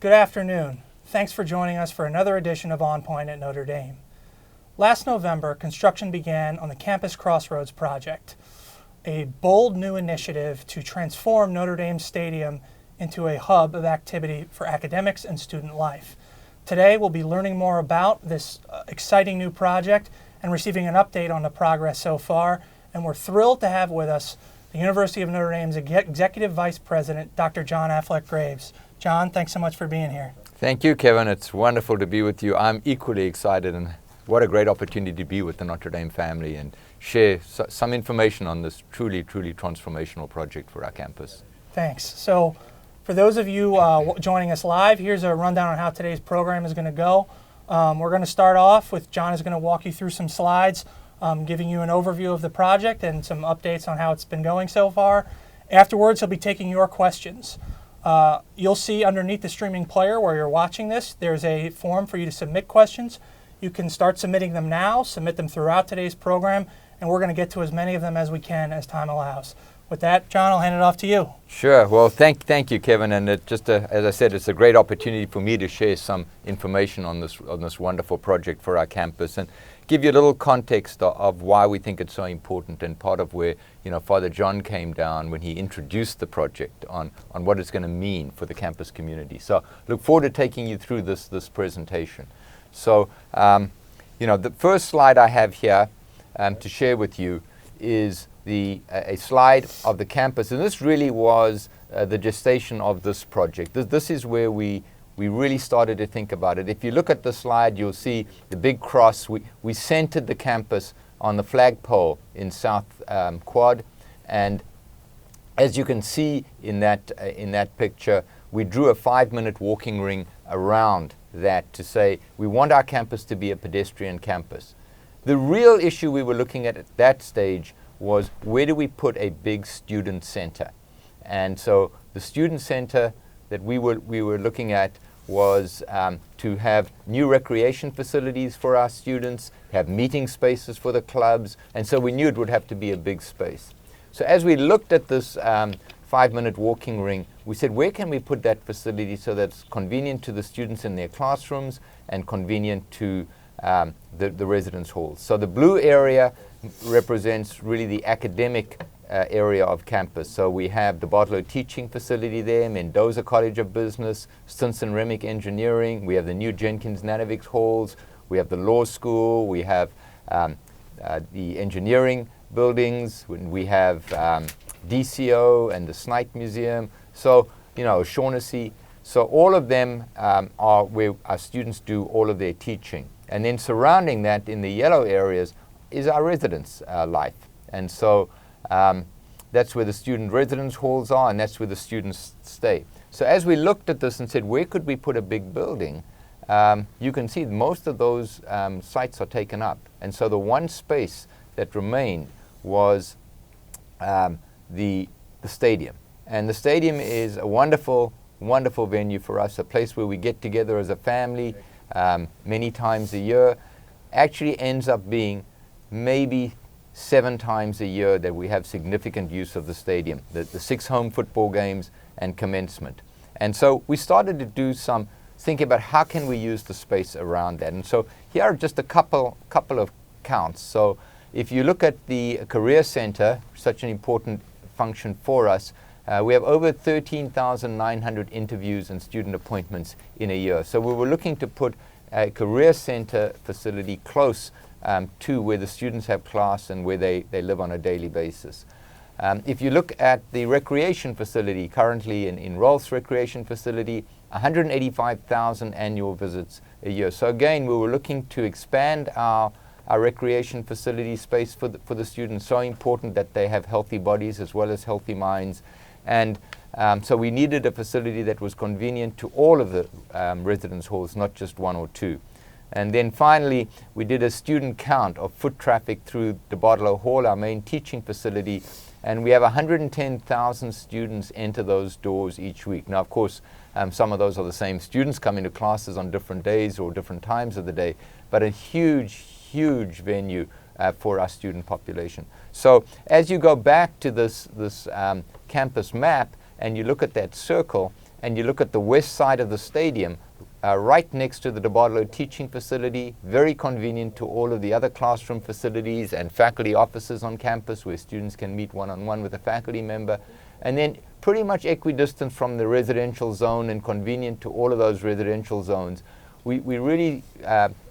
Good afternoon. Thanks for joining us for another edition of On Point at Notre Dame. Last November, construction began on the Campus Crossroads Project, a bold new initiative to transform Notre Dame Stadium into a hub of activity for academics and student life. Today, we'll be learning more about this exciting new project and receiving an update on the progress so far, and we're thrilled to have with us the University of Notre Dame's Executive Vice President, Dr. John Affleck-Graves. John, thanks so much for being here. Thank you, Kevin. It's wonderful to be with you. I'm equally excited, and what a great opportunity to be with the Notre Dame family and share some information on this truly transformational project for our campus. Thanks. So for those of you joining us live, here's a rundown on how today's program is going to go. We're going to start off with John is going to walk you through some slides, giving you an overview of the project and some updates on how it's been going so far. Afterwards, he'll be taking your questions. You'll see underneath the streaming player where you're watching this, there's a form for you to submit questions. You can start submitting them now, submit them throughout today's program, and we're going to get to as many of them as we can as time allows. With that, John, I'll hand it off to you. Sure. Well, thank you, Kevin. And as I said, it's a great opportunity for me to share some information on this wonderful project for our campus and give you a little context of why we think it's so important, and part of where Father John came down when he introduced the project on what it's going to mean for the campus community. So look forward to taking you through this presentation. So the first slide I have here to share with you is a slide of the campus, and this really was the gestation of this project. This is where we really started to think about it. If you look at the slide, you'll see the big cross. We centered the campus on the flagpole in South Quad, and as you can see in that picture, we drew a 5-minute walking ring around that to say we want our campus to be a pedestrian campus. The real issue we were looking at that stage was, where do we put a big student center? And so the student center that we were looking at was to have new recreation facilities for our students, have meeting spaces for the clubs, and so we knew it would have to be a big space. So as we looked at this 5-minute walking ring, we said, where can we put that facility so that it's convenient to the students in their classrooms and convenient to the residence halls? So the blue area represents really the academic area of campus. So we have the Bartlow Teaching Facility there, Mendoza College of Business, Stinson Remick Engineering, we have the new Jenkins Nanovics halls, we have the law school, we have the engineering buildings, we have DCO and the Snite Museum, so Shaughnessy. So all of them are where our students do all of their teaching. And then surrounding that in the yellow areas is our residence life. And so that's where the student residence halls are, and that's where the students stay. So as we looked at this and said, where could we put a big building? You can see most of those sites are taken up. And so the one space that remained was the stadium. And the stadium is a wonderful venue for us, a place where we get together as a family many times a year. Actually ends up being maybe 7 times a year that we have significant use of the stadium, the 6 home football games and commencement. And so we started to do some thinking about how can we use the space around that. And so here are just a couple of counts. So if you look at the Career Center, such an important function for us, we have over 13,900 interviews and student appointments in a year. So we were looking to put a Career Center facility close to where the students have class and where they live on a daily basis. If you look at the recreation facility, currently in Rolf's recreation facility, 185,000 annual visits a year. So again, we were looking to expand our recreation facility space for the students. So important that they have healthy bodies as well as healthy minds. And so we needed a facility that was convenient to all of the residence halls, not just 1 or 2. And then finally, we did a student count of foot traffic through DeBartolo Hall, our main teaching facility, and we have 110,000 students enter those doors each week. Now, of course, some of those are the same students coming to classes on different days or different times of the day, but a huge, huge venue for our student population. So as you go back to this campus map and you look at that circle and you look at the west side of the stadium, right next to the DeBartolo teaching facility, very convenient to all of the other classroom facilities and faculty offices on campus where students can meet one-on-one with a faculty member, and then pretty much equidistant from the residential zone and convenient to all of those residential zones. We really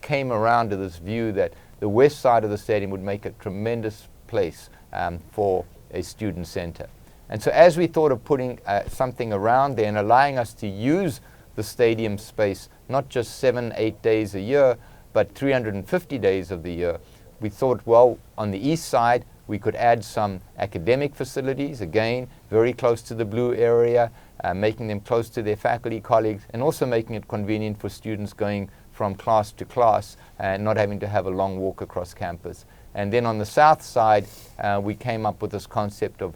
came around to this view that the west side of the stadium would make a tremendous place for a student center. And so as we thought of putting something around there and allowing us to use the stadium space, not just 7-8 days a year, but 350 days of the year, we thought, well, on the east side, we could add some academic facilities, again, very close to the blue area, making them close to their faculty colleagues, and also making it convenient for students going from class to class and not having to have a long walk across campus. And then on the south side, we came up with this concept of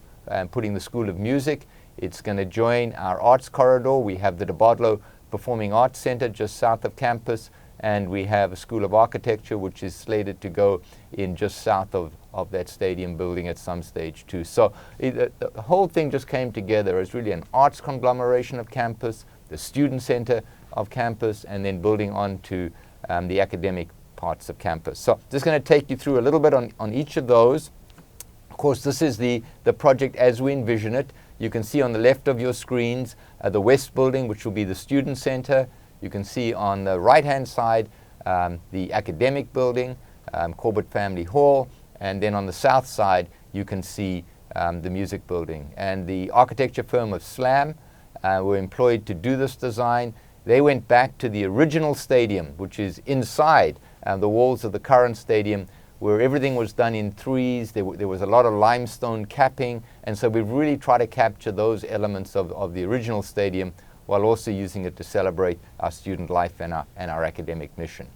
putting the School of Music. It's going to join our arts corridor. We have the DeBartolo Performing Arts Center just south of campus, and we have a School of Architecture which is slated to go in just south of that stadium building at some stage too. So the whole thing just came together as really an arts conglomeration of campus, the student center of campus, and then building on to the academic parts of campus. So just going to take you through a little bit on each of those. Of course, this is the project as we envision it. You can see on the left of your screens the west building, which will be the student center. You can see on the right-hand side the academic building, Corbett Family Hall, and then on the south side you can see the music building. And the architecture firm of SLAM were employed to do this design. They went back to the original stadium, which is inside the walls of the current stadium, where everything was done in threes. There was a lot of limestone capping, and so we really try to capture those elements of the original stadium while also using it to celebrate our student life and our academic mission.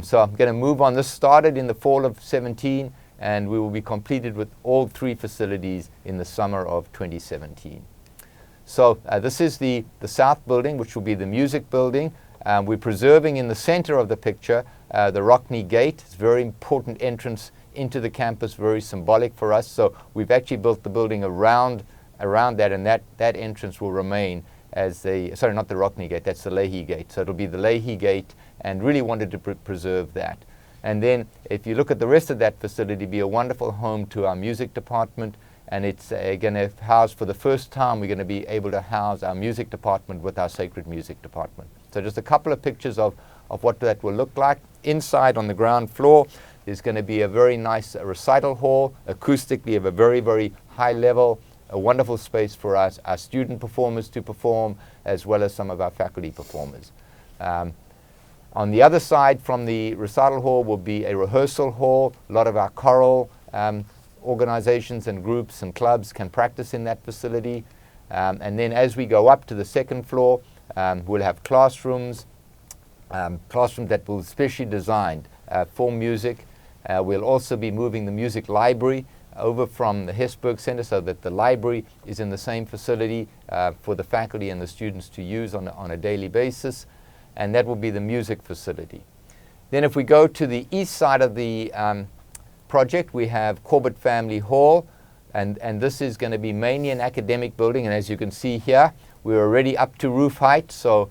So I'm going to move on. This started in the fall of 17, and we will be completed with all three facilities in the summer of 2017. So this is the south building, which will be the music building. We're preserving in the center of the picture the Rockney Gate. It's a very important entrance into the campus, very symbolic for us. So we've actually built the building around that, and that entrance will remain as sorry, not the Rockney Gate, that's the Leahy Gate. So it'll be the Leahy Gate, and really wanted to preserve that. And then if you look at the rest of that facility, be a wonderful home to our music department, and it's going to house, for the first time, we're going to be able to house our music department with our sacred music department. So just a couple of pictures of what that will look like. Inside on the ground floor, there's going to be a very nice recital hall, acoustically of a very, very high level, a wonderful space for us, our student performers to perform, as well as some of our faculty performers. On the other side from the recital hall will be a rehearsal hall. A lot of our choral organizations and groups and clubs can practice in that facility. And then as we go up to the second floor, we'll have classrooms that will be specially designed for music. We'll also be moving the music library over from the Hesburgh Center so that the library is in the same facility for the faculty and the students to use on a daily basis. And that will be the music facility. Then if we go to the east side of the project, we have Corbett Family Hall, and this is going to be mainly an academic building, and as you can see here, we're already up to roof height, so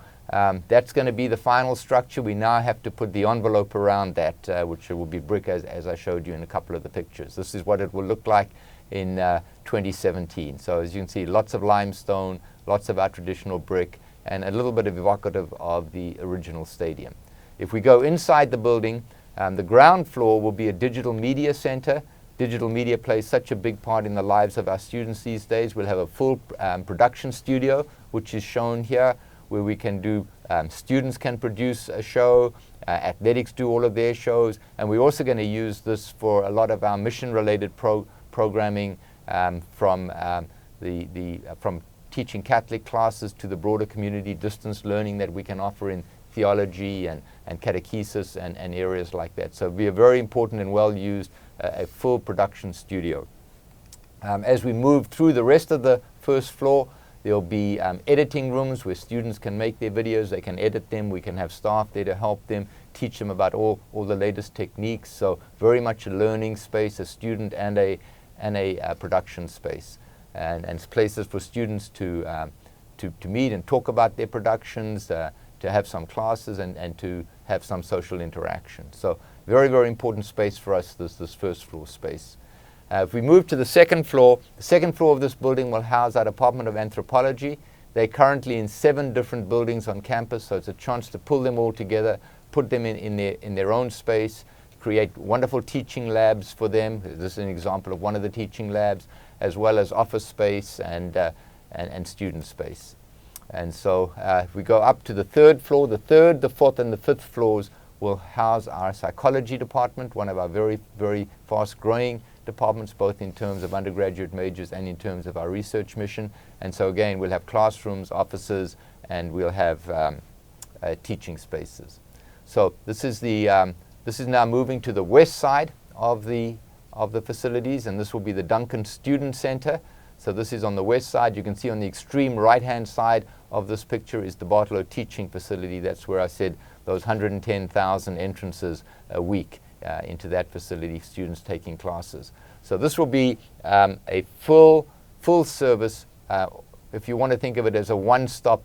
that's going to be the final structure. We now have to put the envelope around that, which will be brick, as I showed you in a couple of the pictures. This is what it will look like in 2017. So as you can see, lots of limestone, lots of our traditional brick, and a little bit of evocative of the original stadium. If we go inside the building, the ground floor will be a digital media center. Digital media plays such a big part in the lives of our students these days. We'll have a full production studio, which is shown here, where we can do, students can produce a show, athletics do all of their shows, and we're also going to use this for a lot of our mission-related programming from teaching Catholic classes to the broader community distance learning that we can offer in theology and catechesis and areas like that. So it'll be a very important and well used, a full production studio. As we move through the rest of the first floor, there'll be editing rooms where students can make their videos, they can edit them, we can have staff there to help them, teach them about all the latest techniques. So very much a learning space, a student and a production space, and places for students to meet and talk about their productions, to have some classes and to have some social interaction. So very, very important space for us, this first floor space. If we move to the second floor of this building will house our Department of Anthropology. They're currently in 7 different buildings on campus, so it's a chance to pull them all together, put them in their own space, create wonderful teaching labs for them. This is an example of one of the teaching labs, as well as office space and student space. And so if we go up to the third floor, the third, the fourth, and the fifth floors will house our psychology department, one of our very, very fast-growing departments, both in terms of undergraduate majors and in terms of our research mission. And so again, we'll have classrooms, offices, and we'll have teaching spaces. So this is now moving to the west side of the facilities, and this will be the Duncan Student Center. So this is on the west side. You can see on the extreme right-hand side of this picture is the Bartolo Teaching Facility. That's where I said those 110,000 entrances a week into that facility, students taking classes. So this will be a full service, if you want to think of it as a one-stop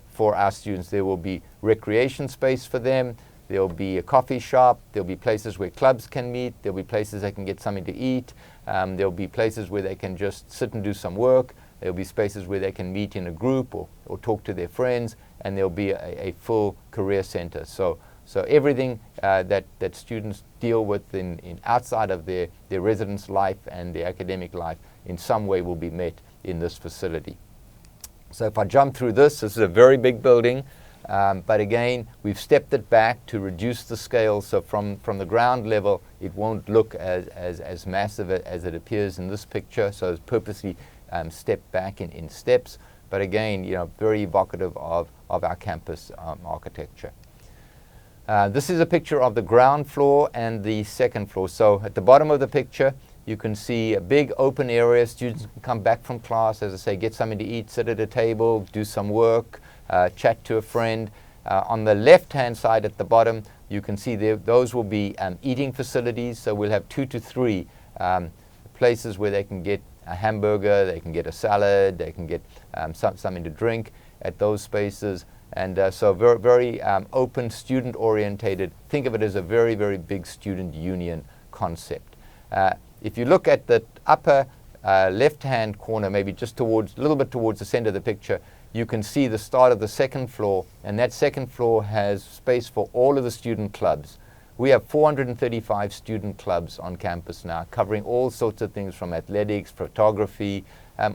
for our students. There will be recreation space for them, there will be a coffee shop, there will be places where clubs can meet, there will be places they can get something to eat, there will be places where they can just sit and do some work, there will be spaces where they can meet in a group or talk to their friends, and there will be a full career center. So everything that students deal with in outside of their residence life and their academic life in some way will be met in this facility. So if I jump through this is a very big building, but again, we've stepped it back to reduce the scale. So from the ground level, it won't look as massive as it appears in this picture. So it's purposely stepped back in steps. But again, very evocative of our campus architecture. This is a picture of the ground floor and the second floor. So at the bottom of the picture, you can see a big open area. Students can come back from class, as I say, get something to eat, sit at a table, do some work, chat to a friend. On the left-hand side at the bottom, you can see those will be eating facilities. So we'll have 2 to 3 places where they can get a hamburger, they can get a salad, they can get something to drink at those spaces. And so very, very open, student-orientated. Think of it as a very, very big student union concept. If you look at the upper left-hand corner, maybe just a little bit towards the center of the picture, you can see the start of the second floor, and that second floor has space for all of the student clubs. We have 435 student clubs on campus now, covering all sorts of things from athletics, photography,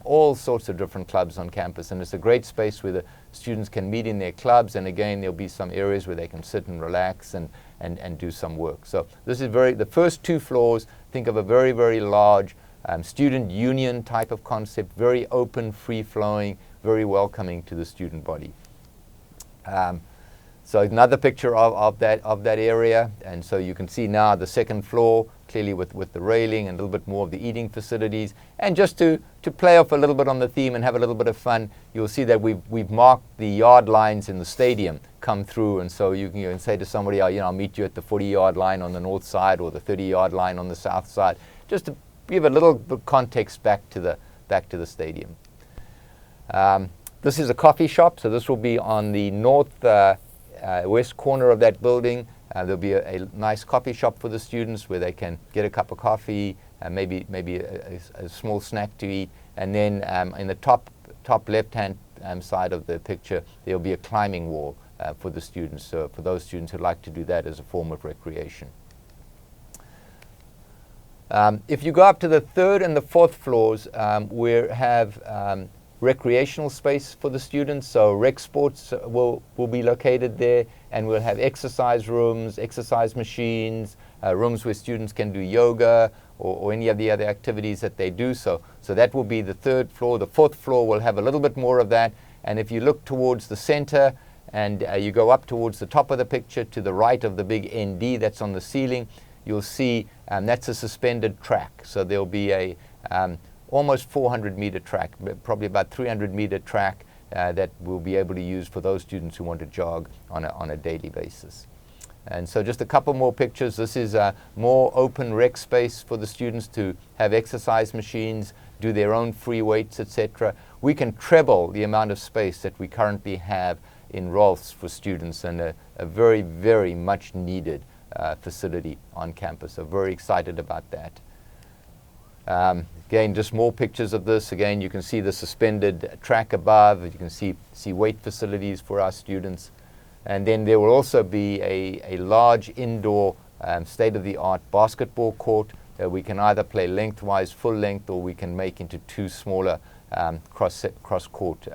all sorts of different clubs on campus. And it's a great space where the students can meet in their clubs, and again, there'll be some areas where they can sit and relax and do some work. So this is the first 2 floors, think of a very, very large student union type of concept, very open, free-flowing, very welcoming to the student body. So another picture of that area, and so you can see now the second floor clearly with the railing and a little bit more of the eating facilities. And just to play off a little bit on the theme and have a little bit of fun, you'll see that we've marked the yard lines in the stadium come through, and so you can say to somebody, I'll meet you at the 40-yard line on the north side or the 30-yard line on the south side, just to give a little bit of context back to the stadium. This is a coffee shop, so this will be on the north west corner of that building. There'll be a nice coffee shop for the students where they can get a cup of coffee, maybe a small snack to eat, and then in the top left-hand side of the picture, there'll be a climbing wall for the students, for those students who like to do that as a form of recreation. If you go up to the 3rd and the 4th floors, we have recreational space for the students, so rec sports will be located there, and we'll have exercise rooms, exercise machines, rooms where students can do yoga or any of the other activities that they do. So that will be the 3rd floor. The 4th floor will have a little bit more of that, and if you look towards the center and you go up towards the top of the picture to the right of the big ND that's on the ceiling, you'll see that's a suspended track. So there'll be a almost 400 meter track, probably about 300 meter track that we'll be able to use for those students who want to jog on a daily basis. And so just a couple more pictures. This is a more open rec space for the students to have exercise machines, do their own free weights, etc. We can treble the amount of space that we currently have in Rolf's for students, and a very, very much needed facility on campus. So very excited about that. Again, just more pictures of this. Again, you can see the suspended track above. You can see weight facilities for our students. And then there will also be a large indoor state-of-the-art basketball court that we can either play lengthwise, full length, or we can make into two smaller cross-court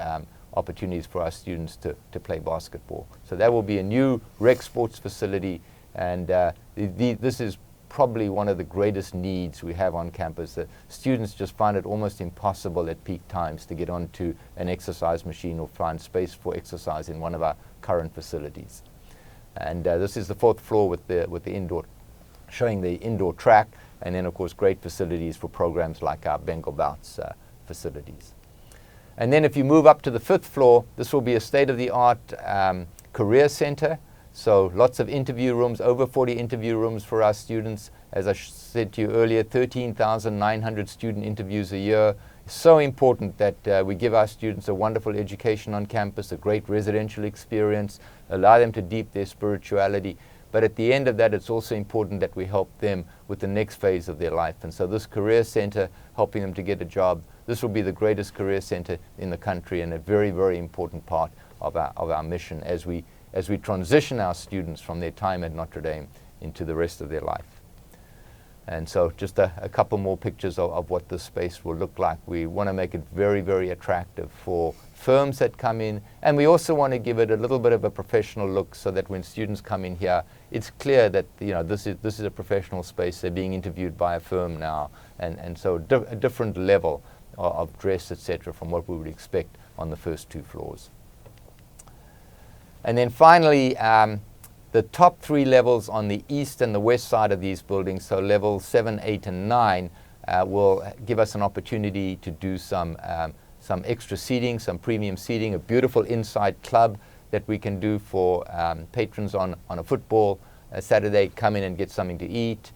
opportunities for our students to play basketball. So that will be a new rec sports facility, and this is probably one of the greatest needs we have on campus. The students just find it almost impossible at peak times to get onto an exercise machine or find space for exercise in one of our current facilities. And this is the 4th floor with the indoor, showing the indoor track, and then of course great facilities for programs like our Bengal Bouts facilities. And then if you move up to the 5th floor, this will be a state-of-the-art career center. So lots of interview rooms, over 40 interview rooms for our students. As I said to you earlier, 13,900 student interviews a year. It's so important that we give our students a wonderful education on campus, a great residential experience, allow them to deepen their spirituality. But at the end of that, it's also important that we help them with the next phase of their life. And so this career center, helping them to get a job, this will be the greatest career center in the country, and a very, very important part of our mission as we transition our students from their time at Notre Dame into the rest of their life. And so just a couple more pictures of what this space will look like. We want to make it very, very attractive for firms that come in, and we also want to give it a little bit of a professional look so that when students come in here, it's clear that this is a professional space. They're being interviewed by a firm now, and so a different level of dress, etc., from what we would expect on the first 2 floors. And then finally, the top 3 levels on the east and the west side of these buildings, so levels 7, 8, and 9, will give us an opportunity to do some extra seating, some premium seating, a beautiful inside club that we can do for patrons on a football Saturday. Come in and get something to eat,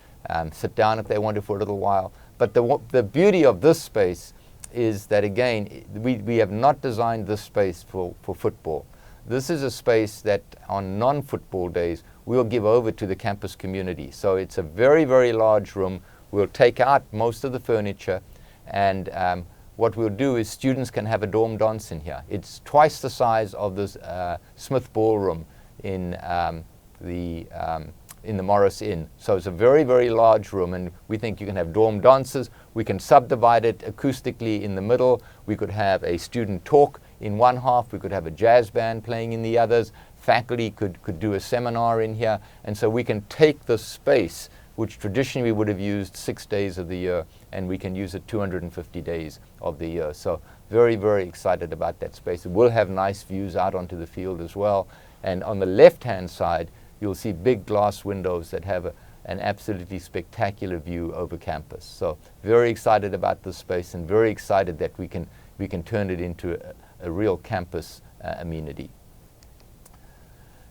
sit down if they want to for a little while. But the beauty of this space is that, again, we have not designed this space for football. This is a space that on non-football days we'll give over to the campus community. So it's a very, very large room. We'll take out most of the furniture, and what we'll do is students can have a dorm dance in here. It's twice the size of this Smith Ballroom in the Morris Inn. So it's a very, very large room, and we think you can have dorm dances. We can subdivide it acoustically in the middle. We could have a student talk in one half. We could have a jazz band playing in the others. Faculty could do a seminar in here. And so we can take the space, which traditionally we would have used 6 days of the year, and we can use it 250 days of the year. So very, very excited about that space. It will have nice views out onto the field as well. And on the left-hand side, you'll see big glass windows that have an absolutely spectacular view over campus. So very excited about this space, and very excited that we can turn it into a real campus amenity.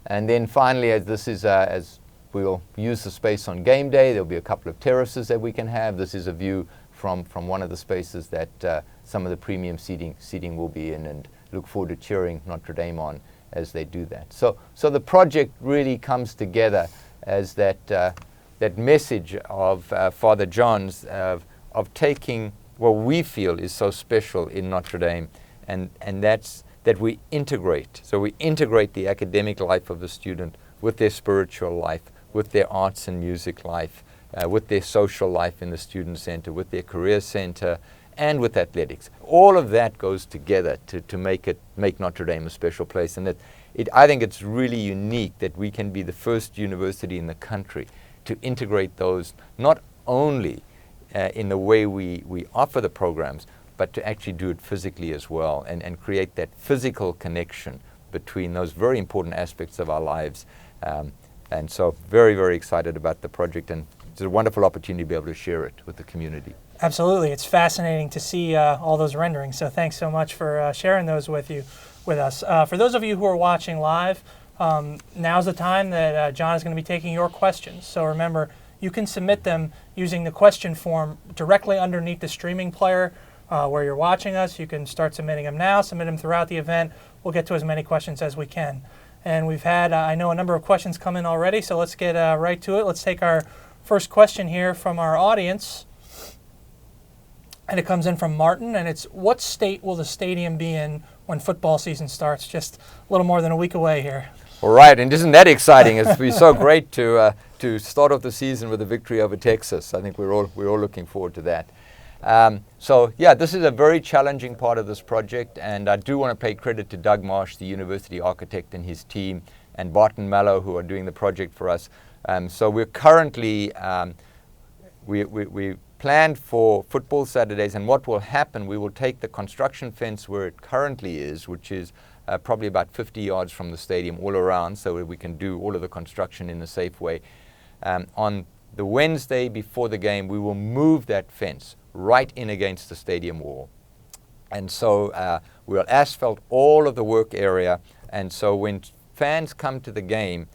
And then finally, as we'll use the space on game day, there'll be a couple of terraces that we can have. This is a view from one of the spaces that some of the premium seating will be in, and look forward to cheering Notre Dame on as they do that. So the project really comes together as that message of Father John's of taking what we feel is so special in Notre Dame, and that's that we integrate. So we integrate the academic life of the student with their spiritual life, with their arts and music life, with their social life in the student center, with their career center, and with athletics. All of that goes together to make Notre Dame a special place. And I think it's really unique that we can be the first university in the country to integrate those, not only in the way we offer the programs, but to actually do it physically as well, and create that physical connection between those very important aspects of our lives. And so very, very excited about the project, and it's a wonderful opportunity to be able to share it with the community. Absolutely. It's fascinating to see all those renderings. So thanks so much for sharing those with us. For those of you who are watching live, now's the time that John is going to be taking your questions. So remember, you can submit them using the question form directly underneath the streaming player where you're watching us. You can start submitting them now, submit them throughout the event. We'll get to as many questions as we can. And we've had, I know, a number of questions come in already, so let's get right to it. Let's take our first question here from our audience. And it comes in from Martin, and it's, what state will the stadium be in when football season starts? Just a little more than a week away here. All right, and isn't that exciting? It's been so great to start off the season with a victory over Texas. I think we're all looking forward to that. So yeah, this is a very challenging part of this project, and I do want to pay credit to Doug Marsh, the university architect, and his team, and Barton Mallow, who are doing the project for us. So we're currently we planned for football Saturdays, and what will happen, we will take the construction fence where it currently is, which is probably about 50 yards from the stadium all around, so we can do all of the construction in a safe way. On the Wednesday before the game, we will move that fence right in against the stadium wall. And so we'll asphalt all of the work area, and so when fans come to the game,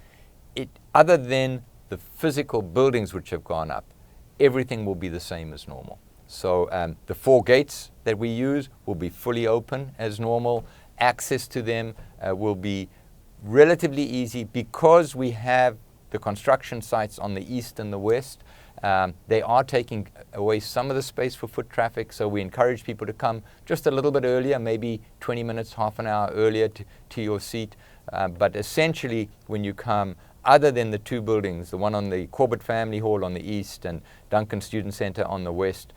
other than the physical buildings which have gone up, everything will be the same as normal. So the 4 gates that we use will be fully open as normal. Access to them will be relatively easy because we have the construction sites on the east and the west. They are taking away some of the space for foot traffic, so we encourage people to come just a little bit earlier, maybe 20 minutes, half an hour earlier to your seat. But essentially, when you come, other than the 2 buildings, the one on the Corbett Family Hall on the east and Duncan Student Center on the west,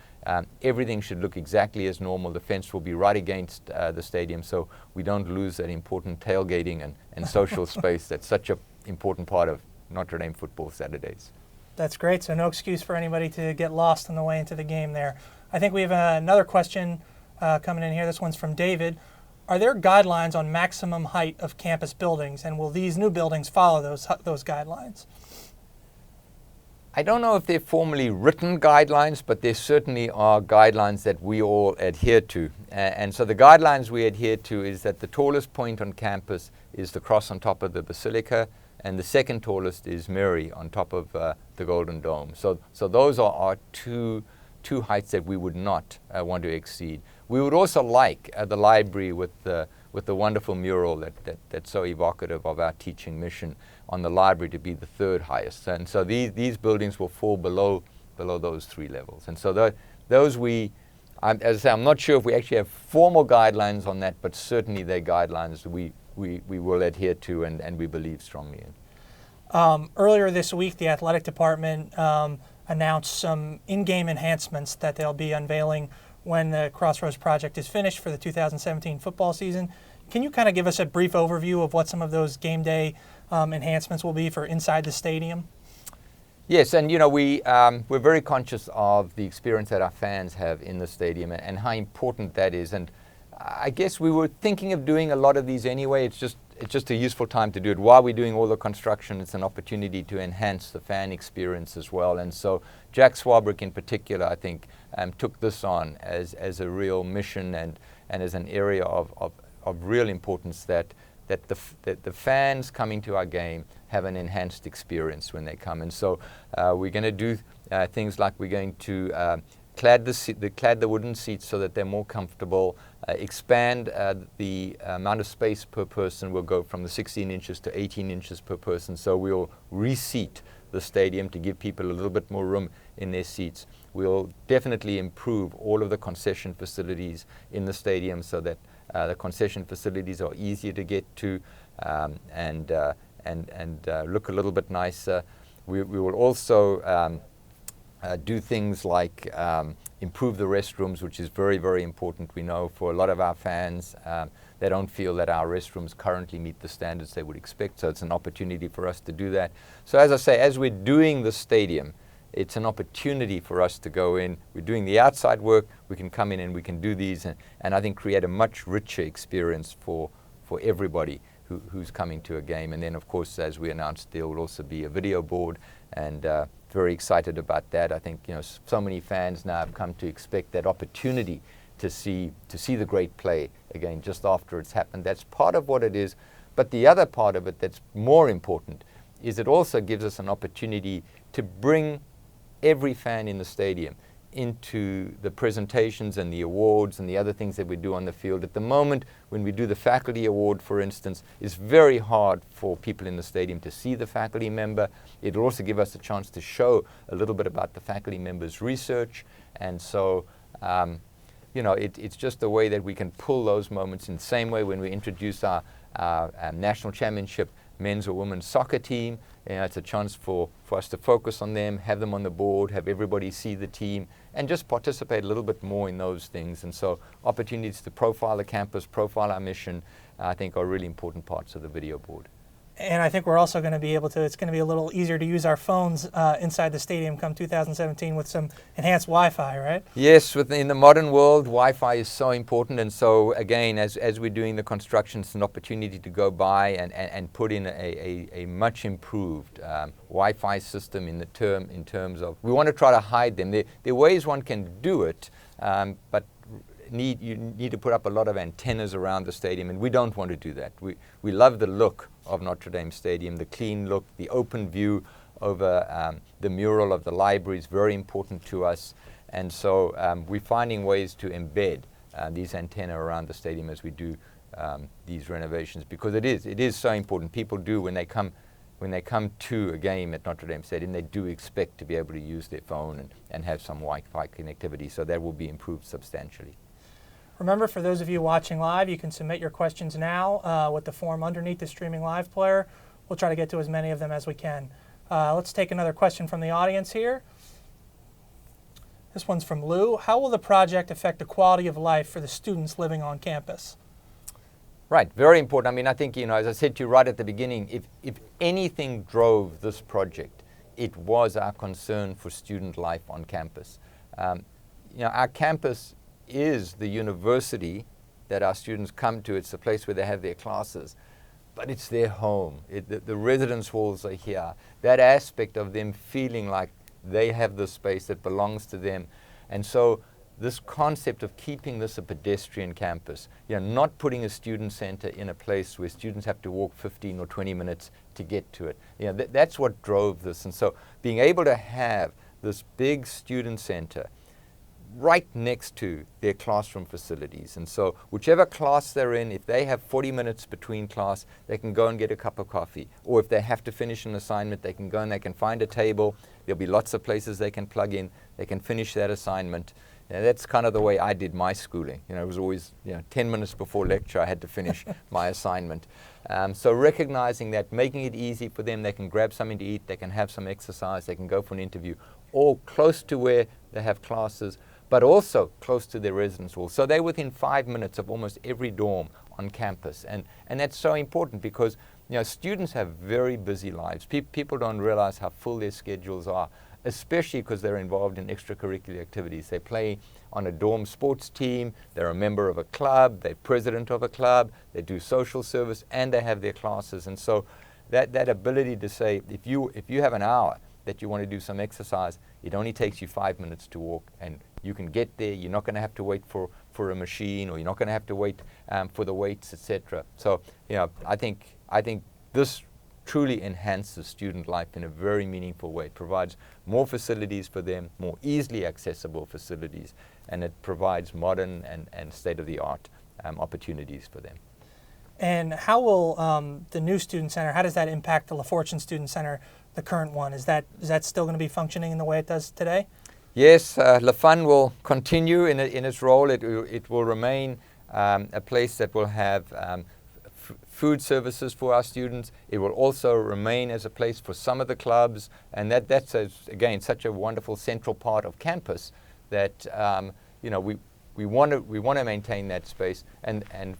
everything should look exactly as normal. The fence will be right against the stadium, so we don't lose that important tailgating and social space that's such an important part of Notre Dame football Saturdays. That's great. So no excuse for anybody to get lost on the way into the game there. I think we have another question coming in here. This one's from David. Are there guidelines on maximum height of campus buildings, and will these new buildings follow those guidelines? I don't know if they're formally written guidelines, but there certainly are guidelines that we all adhere to. And so the guidelines we adhere to is that the tallest point on campus is the cross on top of the basilica, and the second tallest is Mary on top of the Golden Dome. So those are our two heights that we would not want to exceed. We would also like the library with the wonderful mural that's so evocative of our teaching mission on the library to be the 3rd highest. And so these buildings will fall below those 3 levels. And so those as I say, I'm not sure if we actually have formal guidelines on that, but certainly they're guidelines we will adhere to and we believe strongly in. Earlier this week, the athletic department announced some in-game enhancements that they'll be unveiling when the Crossroads Project is finished for the 2017 football season. Can you kind of give us a brief overview of what some of those game day enhancements will be for inside the stadium? Yes, and we're very conscious of the experience that our fans have in the stadium and how important that is. And I guess we were thinking of doing a lot of these anyway. It's just a useful time to do it. While we're doing all the construction, it's an opportunity to enhance the fan experience as well. And so Jack Swabrick in particular, I think, took this on as a real mission and as an area of real importance that the fans coming to our game have an enhanced experience when they come. And so we're going to do things like we're going to clad the wooden seats so that they're more comfortable, expand the amount of space per person. Will go from the 16 inches to 18 inches per person. So we'll reseat the stadium to give people a little bit more room in their seats. We'll definitely improve all of the concession facilities in the stadium so that the concession facilities are easier to get to and look a little bit nicer. We will also do things like improve the restrooms, which is very, very important. We know for a lot of our fans, they don't feel that our restrooms currently meet the standards they would expect, so it's an opportunity for us to do that. So as I say, as we're doing the stadium, it's an opportunity for us to go in. We're doing the outside work, we can come in and we can do these and I think create a much richer experience for everybody who's coming to a game. And then, of course, as we announced, there will also be a video board, and very excited about that. I think, so many fans now have come to expect that opportunity to see the great play again just after it's happened. That's part of what it is. But the other part of it that's more important is it also gives us an opportunity to bring every fan in the stadium into the presentations and the awards and the other things that we do on the field. At the moment, when we do the faculty award, for instance, it's very hard for people in the stadium to see the faculty member. It'll also give us a chance to show a little bit about the faculty member's research. And so, it's just a way that we can pull those moments in the same way when we introduce our national championship men's or women's soccer team. It's a chance for us to focus on them, have them on the board, have everybody see the team, and just participate a little bit more in those things. And so opportunities to profile the campus, profile our mission, I think are really important parts of the video board. And I think we're also going to be able to, it's going to be a little easier to use our phones inside the stadium come 2017 with some enhanced Wi-Fi, right? Yes, in the modern world, Wi-Fi is so important. And so again, as we're doing the construction, it's an opportunity to go by and put in a much improved Wi-Fi system in terms of, we want to try to hide them. There are ways one can do it, but you need to put up a lot of antennas around the stadium, and we don't want to do that. We love the look of Notre Dame Stadium, the clean look, the open view over the mural of the library is very important to us. And so we're finding ways to embed these antennae around the stadium as we do these renovations, because it is so important. People do, when they come to a game at Notre Dame Stadium, they do expect to be able to use their phone and have some Wi-Fi connectivity, so that will be improved substantially. Remember, for those of you watching live, you can submit your questions now with the form underneath the streaming live player. We'll try to get to as many of them as we can. Let's take another question from the audience here. This one's from Lou. How will the project affect the quality of life for the students living on campus? Right, very important. I mean, I think, as I said to you right at the beginning, if anything drove this project, it was our concern for student life on campus. Our campus is the university that our students come to. It's the place where they have their classes, but it's their home. The residence halls are here. That aspect of them feeling like they have the space that belongs to them. And so this concept of keeping this a pedestrian campus, not putting a student center in a place where students have to walk 15 or 20 minutes to get to it. That's what drove this. And so being able to have this big student center right next to their classroom facilities. And so whichever class they're in, if they have 40 minutes between class, they can go and get a cup of coffee. Or if they have to finish an assignment, they can go and they can find a table. There'll be lots of places they can plug in. They can finish that assignment. That's kind of the way I did my schooling. It was always 10 minutes before lecture I had to finish my assignment. So recognizing that, making it easy for them, they can grab something to eat, they can have some exercise, they can go for an interview, all close to where they have classes, but also close to their residence hall. So they're within 5 minutes of almost every dorm on campus. And that's so important because students have very busy lives. People don't realize how full their schedules are, especially because they're involved in extracurricular activities. They play on a dorm sports team, they're a member of a club, they're president of a club, they do social service, and they have their classes. And so that ability to say, if you have an hour that you want to do some exercise, it only takes you 5 minutes to walk, and you can get there. You're not going to have to wait for a machine, or you're not going to have to wait for the weights, etc. So, I think this truly enhances student life in a very meaningful way. It provides more facilities for them, more easily accessible facilities, and it provides modern and state-of-the-art opportunities for them. And how will the new student center, how does that impact the LaFortune Student Center, the current one? Is that still going to be functioning in the way it does today? Yes, LaFun will continue in its role. It will remain a place that will have food services for our students. It will also remain as a place for some of the clubs, and that's again such a wonderful central part of campus that we want to maintain that space. And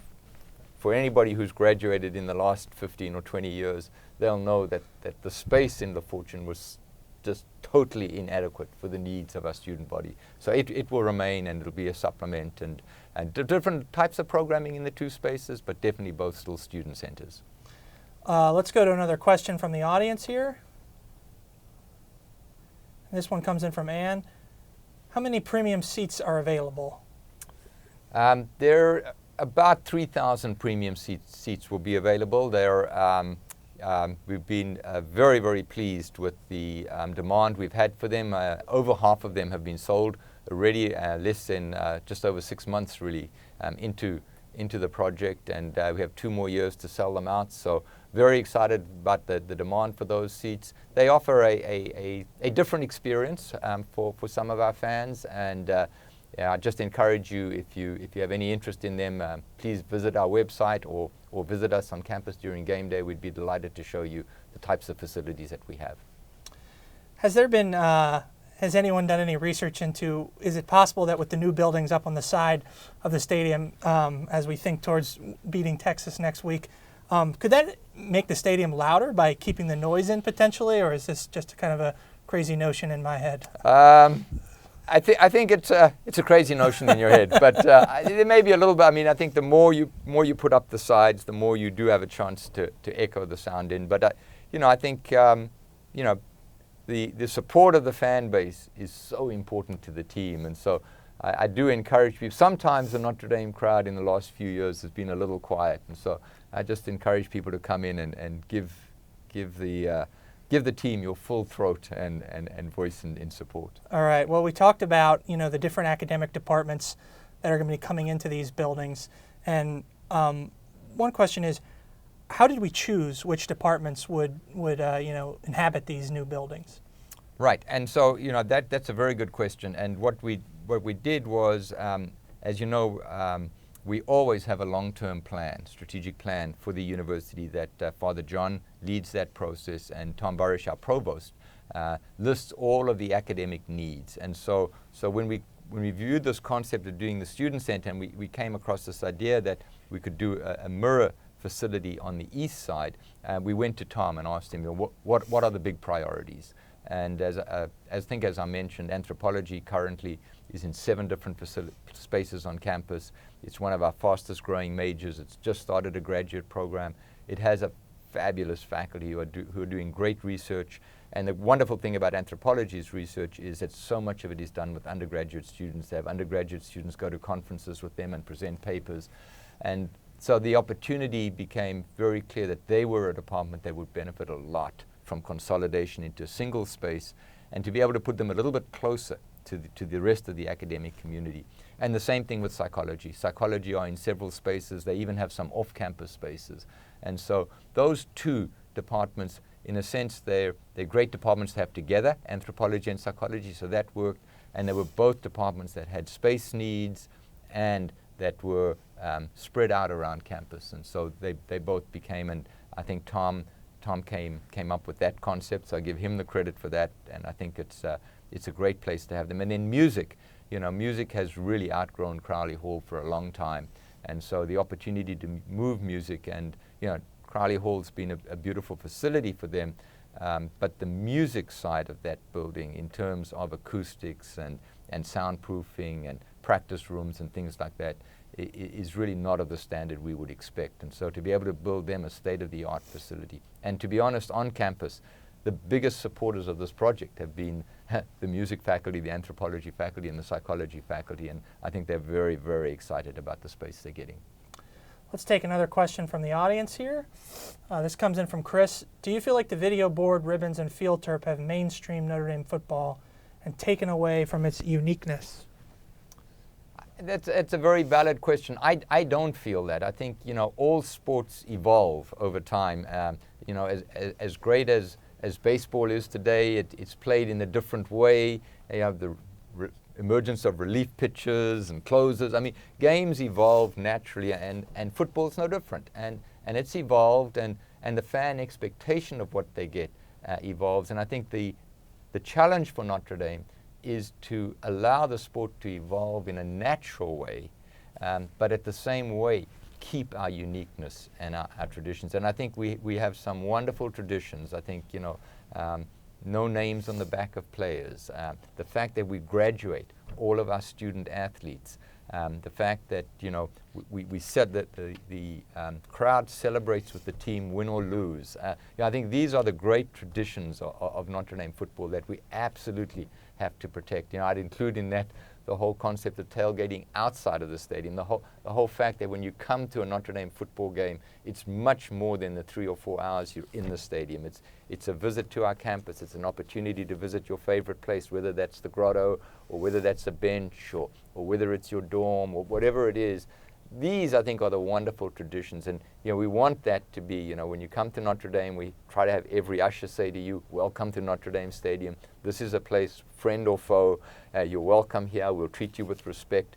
for anybody who's graduated in the last 15 or 20 years, they'll know that the space in LaFortune was just totally inadequate for the needs of our student body. So it will remain, and it'll be a supplement and different types of programming in the two spaces, but definitely both still student centers. Let's go to another question from the audience here. This one comes in from Ann. How many premium seats are available? There are about 3,000 premium seats will be available. We've been very, very pleased with the demand we've had for them. Over half of them have been sold already, less than just over 6 months really into the project, and we have 2 more years to sell them out. So very excited about the demand for those seats. They offer a different experience for some of our fans, and I just encourage you, if you have any interest in them, please visit our website or visit us on campus during game day. We'd be delighted to show you the types of facilities that we have. Has anyone done any research into, is it possible that with the new buildings up on the side of the stadium, as we think towards beating Texas next week, could that make the stadium louder by keeping the noise in potentially, or is this just kind of a crazy notion in my head? I think it's a crazy notion in your head, but there may be a little bit. I mean, I think the more you put up the sides, the more you do have a chance to echo the sound in. But I think the support of the fan base is so important to the team, and so I do encourage people. Sometimes the Notre Dame crowd in the last few years has been a little quiet, and so I just encourage people to come in and give the team your full throat and voice in support. All right. Well, we talked about the different academic departments that are going to be coming into these buildings, and one question is, how did we choose which departments would inhabit these new buildings? Right, and so that's a very good question. And what we did was, as you know, we always have a long-term plan, strategic plan for the university that Father John leads that process, and Tom Barish, our provost, lists all of the academic needs. And so when we viewed this concept of doing the student center, and we came across this idea that we could do a mirror facility on the east side, we went to Tom and asked him, what are the big priorities? And as I mentioned, anthropology currently is in 7 different spaces on campus. It's one of our fastest growing majors. It's just started a graduate program. It has a fabulous faculty who are doing great research. And the wonderful thing about anthropology's research is that so much of it is done with undergraduate students. They have undergraduate students go to conferences with them and present papers. And so the opportunity became very clear that they were a department that would benefit a lot from consolidation into a single space, and to be able to put them a little bit closer to the rest of the academic community. And the same thing with psychology. Psychology are in several spaces. They even have some off-campus spaces. And so those 2 departments, in a sense, they're great departments to have together, anthropology and psychology, so that worked. And they were both departments that had space needs and that were spread out around campus. And so they both became, and I think Tom came up with that concept, so I give him the credit for that, and I think it's a great place to have them. And then music, music has really outgrown Crowley Hall for a long time, and so the opportunity to move music, and Crowley Hall's been a beautiful facility for them, but the music side of that building, in terms of acoustics and soundproofing and practice rooms and things like that, is really not of the standard we would expect. And so to be able to build them a state-of-the-art facility, and to be honest, on campus, the biggest supporters of this project have been the music faculty, the anthropology faculty, and the psychology faculty, and I think they're very, very excited about the space they're getting. Let's take another question from the audience here. This comes in from Chris. Do you feel like the video board, ribbons, and field turf have mainstreamed Notre Dame football and taken away from its uniqueness? That's a very valid question. I don't feel that. I think all sports evolve over time. As great as baseball is today, it's played in a different way. You have the emergence of relief pitchers and closers. I mean, games evolve naturally, and football's no different. And it's evolved, and the fan expectation of what they get evolves. And I think the challenge for Notre Dame is to allow the sport to evolve in a natural way, but at the same way keep our uniqueness and our traditions. And I think we have some wonderful traditions. I think, no names on the back of players, the fact that we graduate all of our student athletes, The fact that, we said that the crowd celebrates with the team, win or lose. I think these are the great traditions of Notre Dame football that we absolutely have to protect. I'd include in that the whole concept of tailgating outside of the stadium, the whole fact that when you come to a Notre Dame football game, it's much more than the 3 or 4 hours you're in the stadium. It's a visit to our campus. It's an opportunity to visit your favorite place, whether that's the grotto or whether that's a bench or whether it's your dorm or whatever it is. These, I think, are the wonderful traditions. And, we want that to be, when you come to Notre Dame, we try to have every usher say to you, welcome to Notre Dame Stadium. This is a place, friend or foe, you're welcome here. We'll treat you with respect.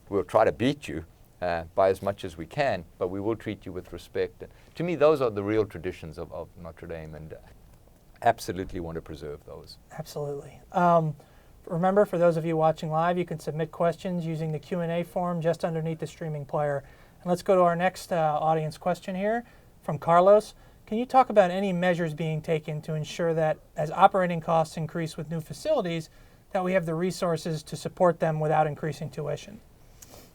We'll try to beat you by as much as we can, but we will treat you with respect. And to me, those are the real traditions of Notre Dame, and absolutely want to preserve those. Absolutely. Remember, for those of you watching live, you can submit questions using the Q&A form just underneath the streaming player. And let's go to our next audience question here from Carlos. Can you talk about any measures being taken to ensure that as operating costs increase with new facilities, that we have the resources to support them without increasing tuition?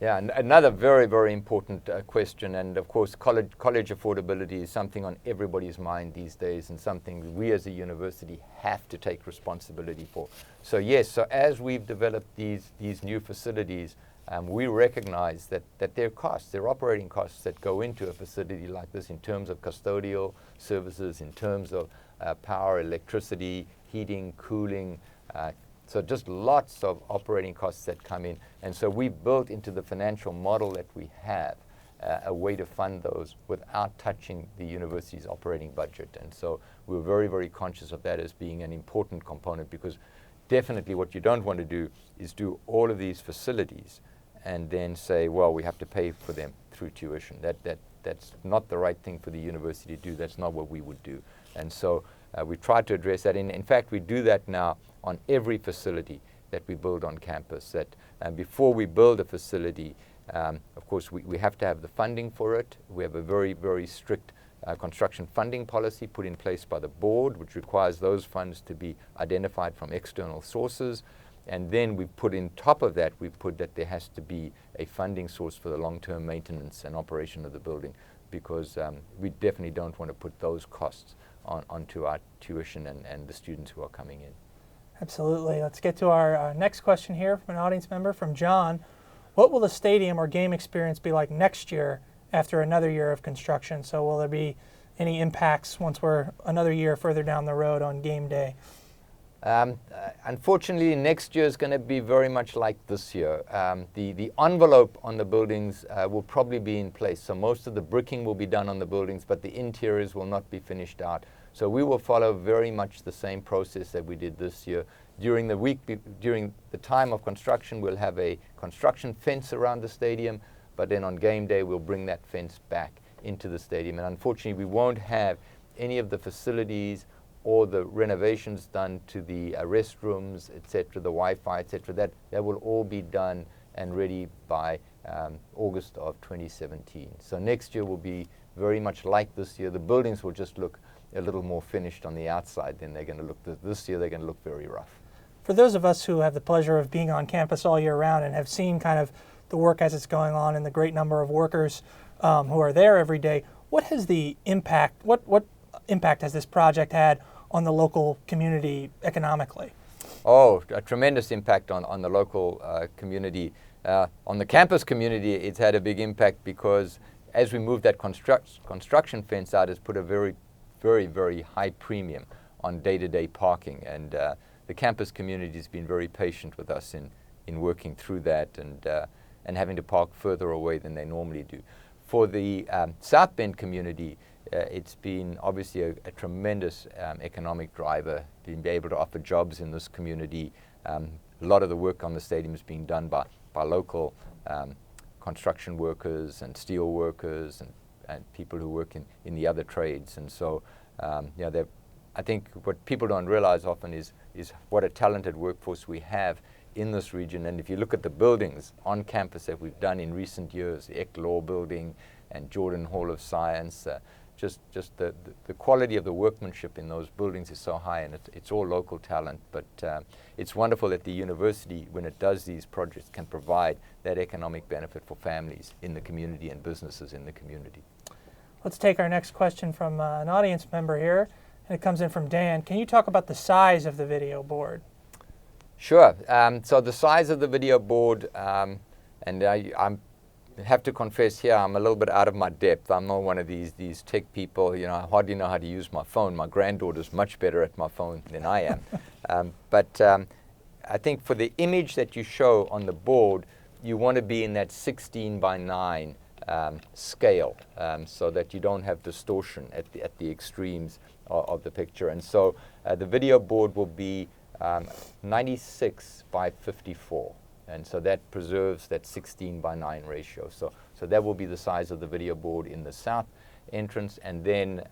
Yeah, and another very, very important question. And of course, college affordability is something on everybody's mind these days, and something we as a university have to take responsibility for. So yes, so as we've developed these new facilities, we recognize that there are costs, there are operating costs that go into a facility like this in terms of custodial services, in terms of power, electricity, heating, cooling, so just lots of operating costs that come in. And so we've built into the financial model that we have a way to fund those without touching the university's operating budget. And so we're very, very conscious of that as being an important component, because definitely what you don't want to do is do all of these facilities and then say, well, we have to pay for them through tuition. That's not the right thing for the university to do. That's not what we would do. And so we try to address that. In fact, we do that now on every facility that we build on campus. That before we build a facility, of course, we have to have the funding for it. We have a very, very strict construction funding policy put in place by the board, which requires those funds to be identified from external sources. And then we put in top of that, we put that there has to be a funding source for the long-term maintenance and operation of the building, because we definitely don't want to put those costs onto our tuition and the students who are coming in. Absolutely. Let's get to our next question here from an audience member, from John. What will the stadium or game experience be like next year after another year of construction? So will there be any impacts once we're another year further down the road on game day? Unfortunately, next year is going to be very much like this year. The envelope on the buildings will probably be in place. So most of the bricking will be done on the buildings, but the interiors will not be finished out. So we will follow very much the same process that we did this year. During the time of construction, we'll have a construction fence around the stadium, but then on game day, we'll bring that fence back into the stadium. And unfortunately, we won't have any of the facilities or the renovations done to the restrooms, etc., the Wi-Fi, etc. That will all be done and ready by August of 2017. So next year will be very much like this year. The buildings will just look a little more finished on the outside than they're going to look. This year they're going to look very rough. For those of us who have the pleasure of being on campus all year round and have seen kind of the work as it's going on and the great number of workers who are there every day, what has the impact, what impact has this project had on the local community economically? Oh, a tremendous impact on the local community. On the campus community, it's had a big impact because as we moved that construction fence out, it's put a very, very, very high premium on day-to-day parking. And the campus community has been very patient with us in working through that and having to park further away than they normally do. For the South Bend community, it's been obviously a tremendous economic driver, being able to offer jobs in this community. A lot of the work on the stadium is being done by local construction workers and steel workers and people who work in the other trades. And so, I think what people don't realize often is what a talented workforce we have in this region. And if you look at the buildings on campus that we've done in recent years, the Eck Law Building and Jordan Hall of Science, just the quality of the workmanship in those buildings is so high, and it's all local talent. But it's wonderful that the university, when it does these projects, can provide that economic benefit for families in the community and businesses in the community. Let's take our next question from an audience member here, and it comes in from Dan. Can you talk about the size of the video board? Sure. So the size of the video board, and I have to confess here, I'm a little bit out of my depth. I'm not one of these tech people. You know, I hardly know how to use my phone. My granddaughter's much better at my phone than I am. But I think for the image that you show on the board, you want to be in that 16 by 9 scale, so that you don't have distortion at the extremes of the picture. And so the video board will be 96 by 54. And so that preserves that 16 by 9 ratio. So that will be the size of the video board in the south entrance. And then,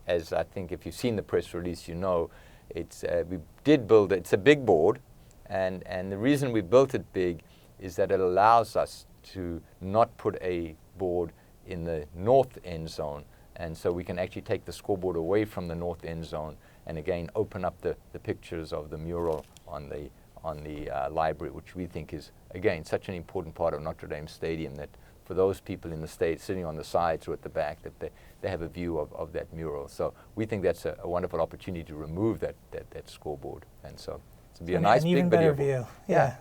as I think if you've seen the press release, you know, we did build it. It's a big board. And the reason we built it big is that it allows us to not put a board in the north end zone. And so we can actually take the scoreboard away from the north end zone and again open up the pictures of the mural on the library, which we think is, again, such an important part of Notre Dame Stadium, that for those people in the state sitting on the sides or at the back, that they have a view of that mural. So we think that's a wonderful opportunity to remove that scoreboard. And so it'll be a nice big even better view. Yeah.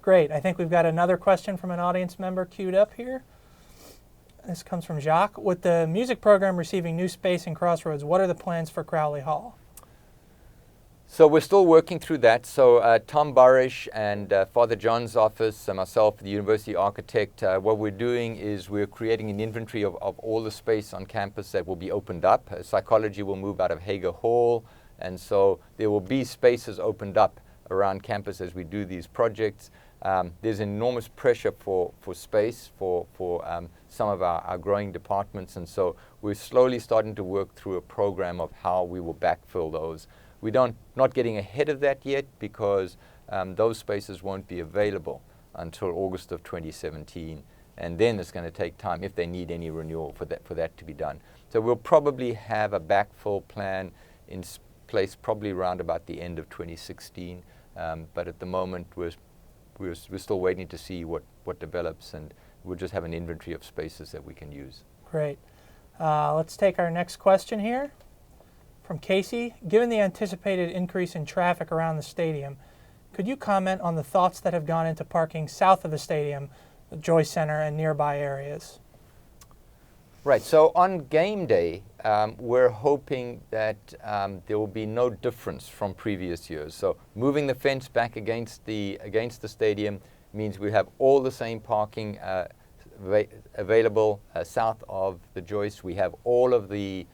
Great. I think we've got another question from an audience member queued up here. This comes from Jacques. With the music program receiving new space in Crossroads, what are the plans for Crowley Hall? So we're still working through that. So Tom Barish and Father John's office and myself, the university architect, what we're doing is we're creating an inventory of all the space on campus that will be opened up. Psychology will move out of Hager Hall, and so there will be spaces opened up around campus as we do these projects. There's enormous pressure for space for some of our growing departments, and so we're slowly starting to work through a program of how we will backfill those. Not getting ahead of that yet, because those spaces won't be available until August of 2017, and then it's going to take time if they need any renewal for that to be done. So we'll probably have a backfill plan in place probably around about the end of 2016, but at the moment we're still waiting to see what develops, and we'll just have an inventory of spaces that we can use. Great. Let's take our next question here. From Casey, given the anticipated increase in traffic around the stadium, could you comment on the thoughts that have gone into parking south of the stadium, the Joyce Center, and nearby areas? Right, so on game day, we're hoping that there will be no difference from previous years. So moving the fence back against the stadium means we have all the same parking available south of the Joyce. We have all of the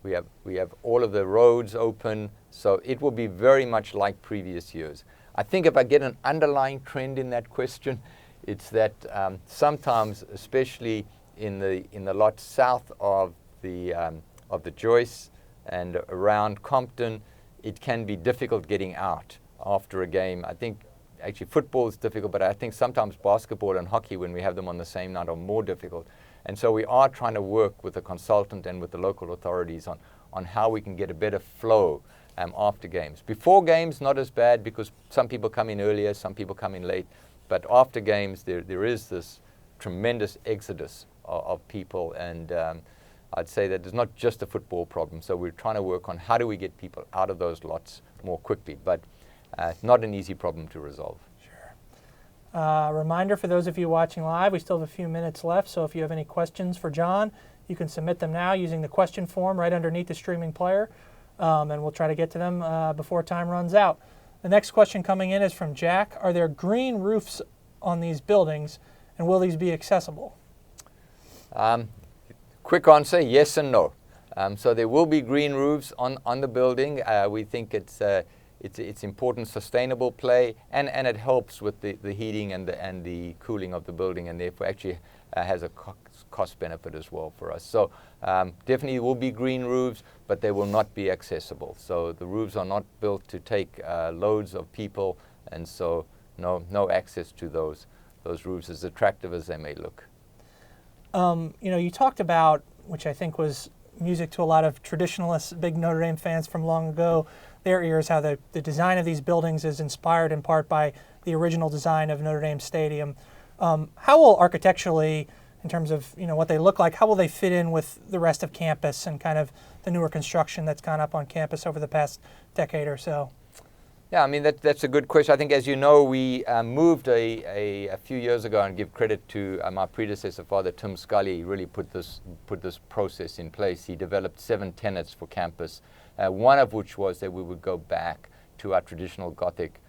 We have all of the roads open, so it will be very much like previous years. I think if I get an underlying trend in that question, it's that sometimes, especially in the lot south of the Joyce and around Compton, it can be difficult getting out after a game. I think actually football is difficult, but I think sometimes basketball and hockey, when we have them on the same night, are more difficult. And so we are trying to work with the consultant and with the local authorities on how we can get a better flow after games. Before games, not as bad, because some people come in earlier, some people come in late. But after games, there is this tremendous exodus of people. And I'd say that it's not just a football problem. So we're trying to work on how do we get people out of those lots more quickly. But it's not an easy problem to resolve. Reminder for those of you watching live, we still have a few minutes left, so if you have any questions for John, you can submit them now using the question form right underneath the streaming player, and we'll try to get to them before time runs out. The next question coming in is from Jack. Are there green roofs on these buildings, and will these be accessible? Quick answer, yes and no. So there will be green roofs on the building. We think it's important, sustainable play, and it helps with the heating and the cooling of the building, and therefore actually has a cost benefit as well for us. So definitely will be green roofs, but they will not be accessible. So the roofs are not built to take loads of people, and so no access to those roofs, as attractive as they may look. You talked about which I think was music to a lot of traditionalists, big Notre Dame fans from long ago, their ears, how the design of these buildings is inspired in part by the original design of Notre Dame Stadium. How will architecturally, in terms of what they look like, how will they fit in with the rest of campus and kind of the newer construction that's gone up on campus over the past decade or so? Yeah, I mean, that's a good question. I think, as you know, we moved a few years ago, and give credit to my predecessor, Father Tim Scully. He really put this process in place. He developed 7 tenets for campus, one of which was that we would go back to our traditional Gothic,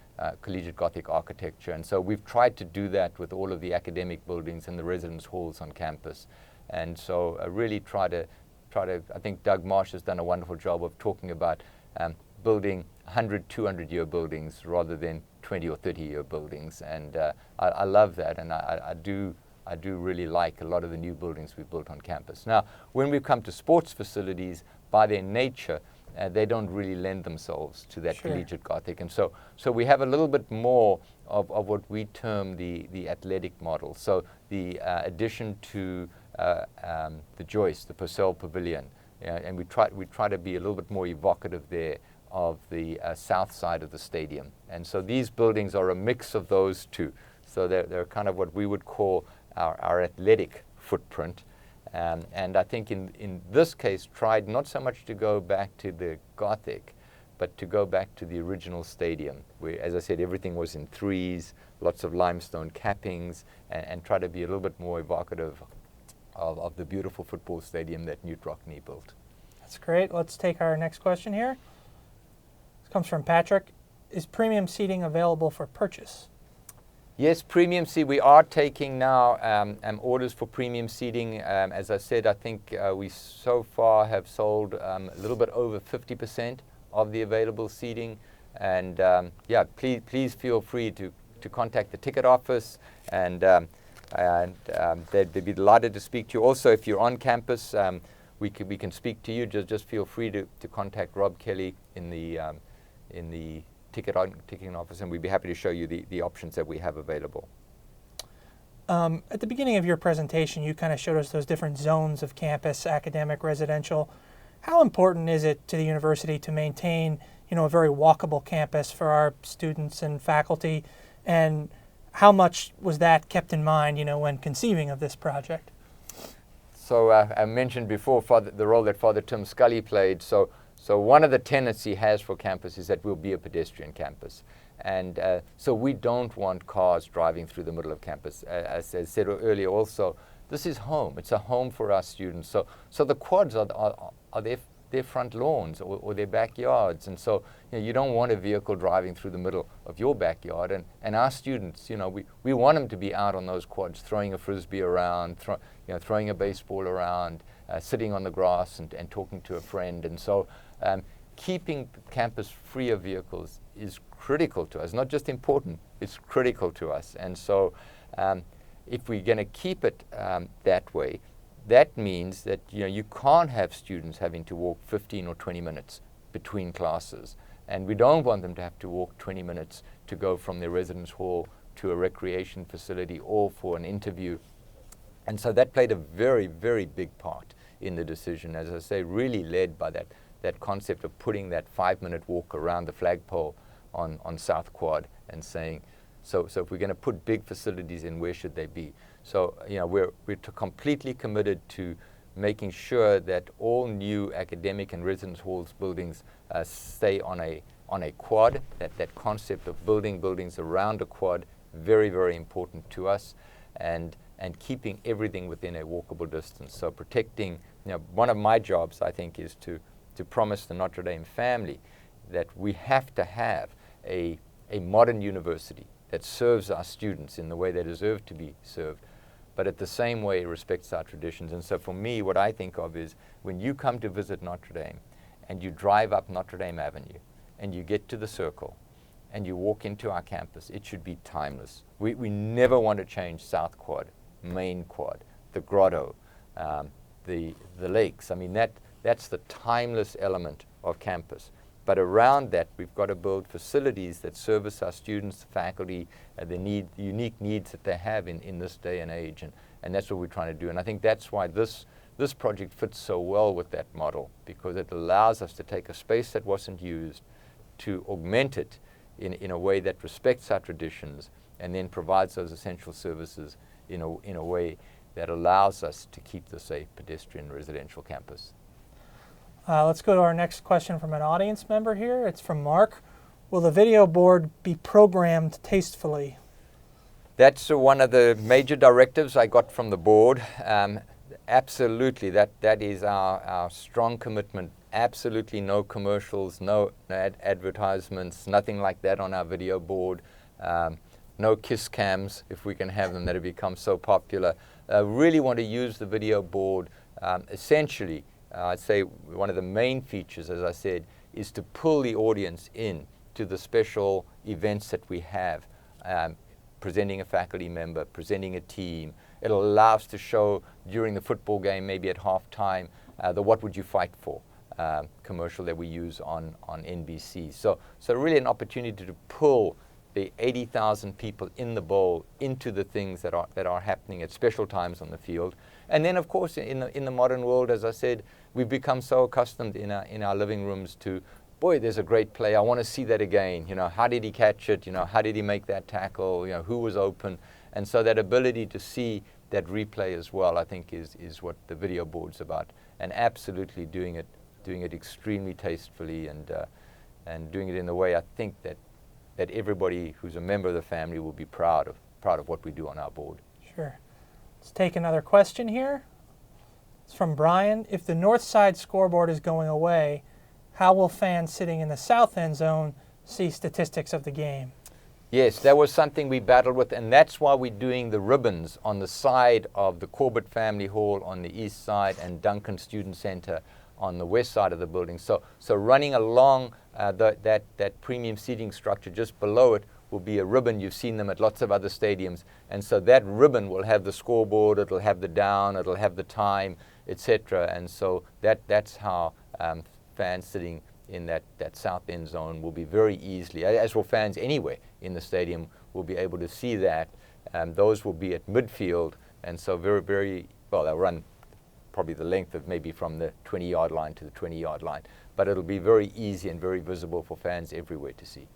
collegiate Gothic architecture. And so we've tried to do that with all of the academic buildings and the residence halls on campus. And so I really try to, I think Doug Marsh has done a wonderful job of talking about building 100, 200-year buildings rather than 20 or 30-year buildings. And I love that, and I do really like a lot of the new buildings we've built on campus. Now, when we come to sports facilities, by their nature, they don't really lend themselves to that collegiate Gothic. And so we have a little bit more of what we term the athletic model. So the addition to the joist, the Purcell Pavilion, and we try to be a little bit more evocative there of the south side of the stadium. And so these buildings are a mix of those two. So they're kind of what we would call our athletic footprint. And I think in this case tried not so much to go back to the Gothic, but to go back to the original stadium, where, as I said, everything was in threes, lots of limestone cappings, and try to be a little bit more evocative of the beautiful football stadium that Newt Rockne built. That's great. Let's take our next question here. This comes from Patrick. Is premium seating available for purchase? Yes, premium seating. We are taking now orders for premium seating. As I said, I think we so far have sold a little bit over 50% of the available seating. And yeah, please feel free to contact the ticket office, and they'd be delighted to speak to you. Also, if you're on campus, we can speak to you. Just feel free to contact Rob Kelly in the ticketing office, and we'd be happy to show you the options that we have available. At the beginning of your presentation, you kind of showed us those different zones of campus, academic, residential. How important is it to the university to maintain, a very walkable campus for our students and faculty? And how much was that kept in mind, when conceiving of this project? So I mentioned before the role that Father Tim Scully played. So one of the tenets he has for campus is that we'll be a pedestrian campus. And so we don't want cars driving through the middle of campus. As I said earlier also, this is home. It's a home for our students. So the quads are their front lawns or their backyards. And so you don't want a vehicle driving through the middle of your backyard. And our students, we want them to be out on those quads, throwing a frisbee around, throwing a baseball around, sitting on the grass and talking to a friend. And so keeping campus free of vehicles is critical to us. Not just important, it's critical to us. And so if we're going to keep it that way, that means that you can't have students having to walk 15 or 20 minutes between classes. And we don't want them to have to walk 20 minutes to go from their residence hall to a recreation facility or for an interview. And so that played a very, very big part in the decision, as I say, really led by that concept of putting that 5-minute walk around the flagpole on South Quad and saying, so if we're going to put big facilities in, where should they be? So we're completely committed to making sure that all new academic and residence halls buildings stay on a quad. That concept of building buildings around a quad, very, very important to us, and keeping everything within a walkable distance. So protecting, one of my jobs, I think, is to promise the Notre Dame family that we have to have a modern university that serves our students in the way they deserve to be served, but at the same way respects our traditions. And so for me, what I think of is when you come to visit Notre Dame and you drive up Notre Dame Avenue and you get to the circle and you walk into our campus, it should be timeless. We never want to change South Quad, Main Quad, the grotto, the lakes. I mean, that's the timeless element of campus. But around that, we've got to build facilities that service our students, faculty, the unique needs that they have in this day and age. And that's what we're trying to do. And I think that's why this this project fits so well with that model because it allows us to take a space that wasn't used, to augment it in a way that respects our traditions and then provides those essential services in a way that allows us to keep this a pedestrian residential campus. Let's go to our next question from an audience member here. It's from Mark. Will the video board be programmed tastefully? That's one of the major directives I got from the board. Absolutely, that is our strong commitment. Absolutely no commercials, no advertisements, nothing like that on our video board. No kiss cams, if we can have them, that have become so popular. Really want to use the video board. Essentially, I'd say one of the main features, as I said, is to pull the audience in to the special events that we have. Presenting a faculty member, presenting a team. It'll allow us to show during the football game, maybe at halftime, the What Would You Fight For commercial that we use on NBC. So really an opportunity to pull the 80,000 people in the bowl into the things that are happening at special times on the field. And then, of course, in the modern world, as I said, we've become so accustomed in our living rooms to, boy, there's a great play. I want to see that again. You know, how did he catch it? You know, how did he make that tackle? You know, who was open? And so that ability to see that replay as well, I think, is what the video board's about. And absolutely doing it extremely tastefully and doing it in the way I think that everybody who's a member of the family will be proud of what we do on our board. Sure. Let's take another question here. It's from Brian. If the north side scoreboard is going away, how will fans sitting in the south end zone see statistics of the game? Yes, that was something we battled with, and that's why we're doing the ribbons on the side of the Corbett Family Hall on the east side and Duncan Student Center on the west side of the building. So running along that premium seating structure just below it will be a ribbon. You've seen them at lots of other stadiums. And so that ribbon will have the scoreboard, it'll have the down, it'll have the time, etc. And so that's how fans sitting in that south end zone will be very easily, as will fans anywhere in the stadium, will be able to see that. Those will be at midfield, and so very, very, well, they'll run probably the length of maybe from the 20-yard line to the 20-yard line. But it'll be very easy and very visible for fans everywhere to see.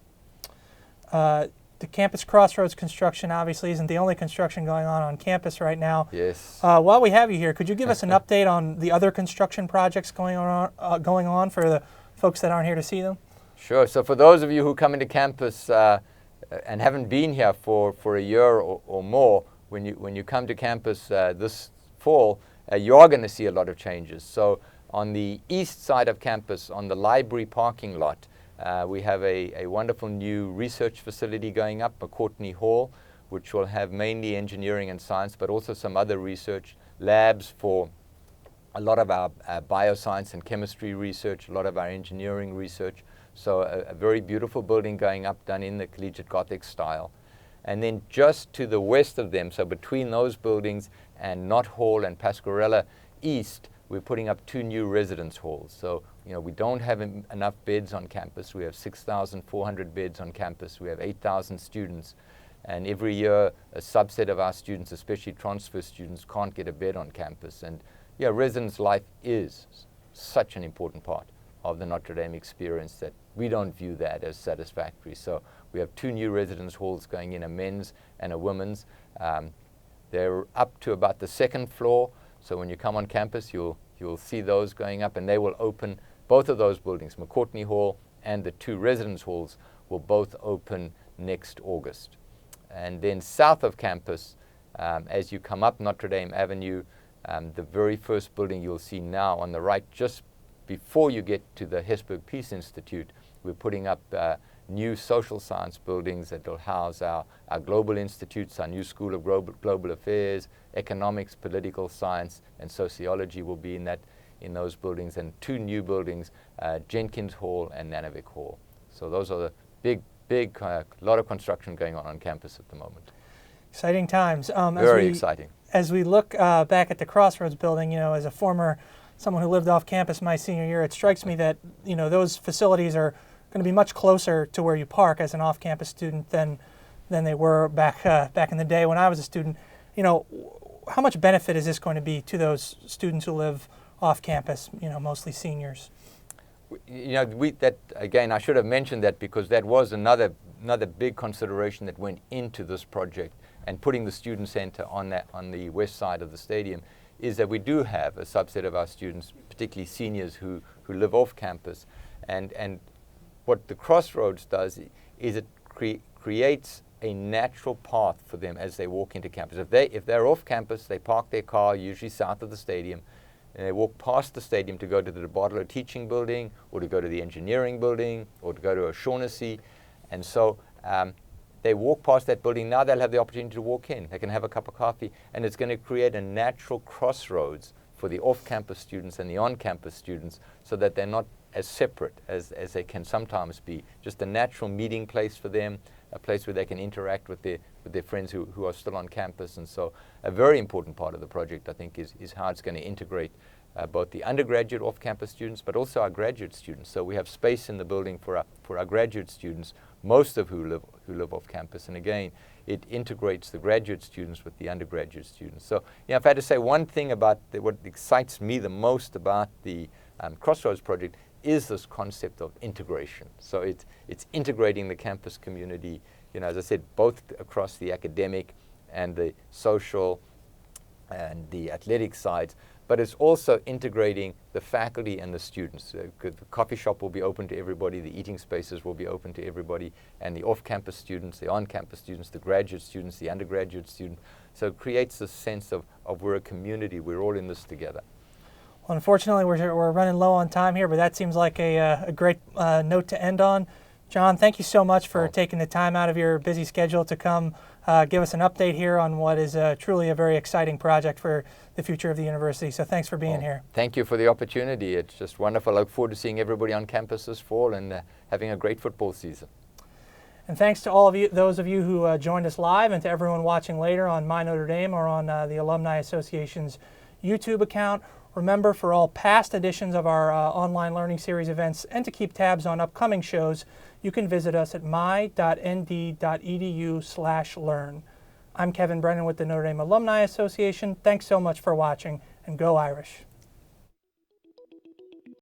The Campus Crossroads construction obviously isn't the only construction going on campus right now. Yes. While we have you here, could you give us an update on the other construction projects going on for the folks that aren't here to see them? Sure. So for those of you who come into campus and haven't been here for a year or more, when you come to campus this fall, you are going to see a lot of changes. So on the east side of campus, on the library parking lot, we have a wonderful new research facility going up, McCourtney Hall, which will have mainly engineering and science, but also some other research labs for a lot of our bioscience and chemistry research, a lot of our engineering research. So a very beautiful building going up, done in the collegiate Gothic style. And then just to the west of them, so between those buildings and Knott Hall and Pasquarella East, we're putting up 2 new residence halls. So, you know, we don't have enough beds on campus. We have 6,400 beds on campus. We have 8,000 students. And every year, a subset of our students, especially transfer students, can't get a bed on campus. And yeah, residence life is such an important part of the Notre Dame experience that we don't view that as satisfactory. So we have 2 new residence halls going in, a men's and a women's. They're up to about the 2nd floor. So when you come on campus, you'll see those going up, and they will open, both of those buildings, McCourtney Hall and the 2 residence halls, will both open next August. And then south of campus, as you come up Notre Dame Avenue, the very first building you'll see now on the right, just before you get to the Hesburgh Peace Institute, we're putting up new social science buildings that will house our global institutes, our new School of Global Affairs, economics, political science, and sociology will be in those buildings, and 2 new buildings, Jenkins Hall and Nanovic Hall. So those are the big lot of construction going on campus at the moment. Exciting times. Very exciting. As we look back at the Crossroads building, you know, as someone who lived off campus my senior year, it strikes me that, you know, those facilities are going to be much closer to where you park as an off-campus student than they were back in the day when I was a student. You know, how much benefit is this going to be to those students who live off campus, mostly seniors? That again, I should have mentioned that because that was another big consideration that went into this project, and putting the student center on the west side of the stadium is that we do have a subset of our students, particularly seniors who live off campus, and what the Crossroads does is it creates a natural path for them as they walk into campus. If they're off campus, they park their car usually south of the stadium, and they walk past the stadium to go to the DeBartolo Teaching Building, or to go to the Engineering Building, or to go to O'Shaughnessy. And so they walk past that building. Now they'll have the opportunity to walk in. They can have a cup of coffee, and it's going to create a natural crossroads for the off-campus students and the on-campus students, so that they're not as separate as they can sometimes be. Just a natural meeting place for them, a place where they can interact with their friends who are still on campus. And so a very important part of the project, I think, is how it's going to integrate both the undergraduate off-campus students, but also our graduate students. So we have space in the building for our graduate students, most of who live off campus. And again, it integrates the graduate students with the undergraduate students. So if I had to say one thing about what excites me the most about the Crossroads project is this concept of integration. So it's integrating the campus community, as I said, both across the academic and the social and the athletic sides, but it's also integrating the faculty and the students. The coffee shop will be open to everybody, the eating spaces will be open to everybody, and the off-campus students, the on-campus students, the graduate students, the undergraduate students. So it creates a sense of we're a community, we're all in this together. Well, unfortunately, we're running low on time here, but that seems like a great note to end on. John, thank you so much for taking the time out of your busy schedule to come give us an update here on what is truly a very exciting project for the future of the university. So thanks for being here. Thank you for the opportunity. It's just wonderful. I look forward to seeing everybody on campus this fall and having a great football season. And thanks to all of you, those of you who joined us live, and to everyone watching later on My Notre Dame or on the Alumni Association's YouTube account. Remember, for all past editions of our online learning series events and to keep tabs on upcoming shows, you can visit us at my.nd.edu/learn. I'm Kevin Brennan with the Notre Dame Alumni Association. Thanks so much for watching, and go Irish.